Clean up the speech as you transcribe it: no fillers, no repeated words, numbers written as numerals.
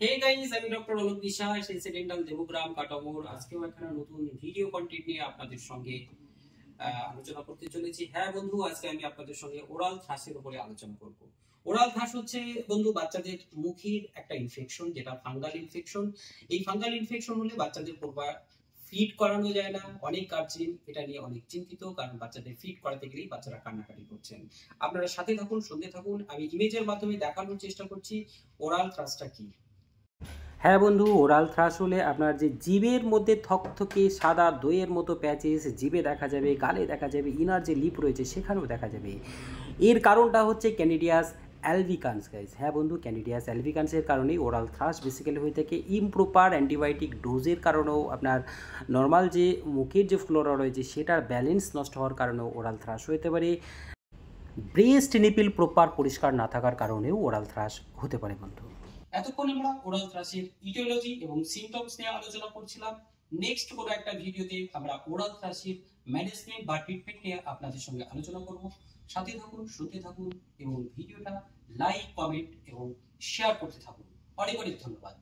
Hey guys, আমি doctor Alok বিশ্বাস, residential Debagram কাটামোড়। আজকেও একটা নতুন ভিডিও কন্টেন্ট নিয়ে আপনাদের সঙ্গে আলোচনা করতে চলেছি। হ্যাঁ বন্ধু, আজকে আমি আপনাদের সঙ্গে ওরাল থ্রাশের উপরে আলোচনা করব। ওরাল থ্রাশ হচ্ছে বন্ধু বাচ্চাদের মুখের একটা ইনফেকশন, যেটা ফাঙ্গাল ইনফেকশন। এই ফাঙ্গাল ইনফেকশন হলে বাচ্চাদের পূর্বার ফিড করানো যায় না। অনেক গার্জিয়ান এটা নিয়ে অনেক চিন্তিত, কারণ বাচ্চাদের ফিড করাতে গেলেই বাচ্চারা কান্নাকাটি করছেন। আপনারা সাথে থাকুন, সঙ্গে থাকুন। আমি ইমেজের মাধ্যমে দেখানোর চেষ্টা করছি ওরাল থ্রাশটা কি। হ্যাঁ বন্ধু, ওরাল থ্রাশ হলে আপনার যে জিভের মধ্যে থকথকে সাদা দইয়ের মতো প্যাচেস জিভে দেখা যাবে, গালে দেখা যাবে, ইনার যে লিপ রয়েছে সেখানেও দেখা যাবে। এর কারণটা হচ্ছে ক্যানিডিয়াস অ্যালবিকান্স গাইস। হ্যাঁ বন্ধু, ক্যানিডিয়াস অ্যালবিকান্সের কারণেই ওরাল থ্রাশ বেসিক্যালি হয়ে থাকে। ইমপ্রপার অ্যান্টিবায়োটিক ডোজের কারণেও, আপনার নর্মাল যে মুখের যে ফ্লোরা রয়েছে সেটার ব্যালেন্স নষ্ট হওয়ার কারণেও ওরাল থ্রাশ হতে পারে। ব্রেস্ট নিপিল প্রপার পরিষ্কার না থাকার কারণেও ওরাল থ্রাশ হতে পারে বন্ধু। এতক্ষণ আমরা ওরাল থ্রাশের ইটিওলজি এবং সিমটমস নিয়ে আলোচনা করছিলাম। নেক্সট কোনো একটা ভিডিওতে আমরা ওরাল থ্রাশের ম্যানেজমেন্ট বা ট্রিটমেন্ট নিয়ে আপনাদের সঙ্গে আলোচনা করব। সাথে থাকুন, শুনতে থাকুন এবং ভিডিওটা লাইক, কমেন্ট এবং শেয়ার করতে থাকুন। অনেক অনেক ধন্যবাদ।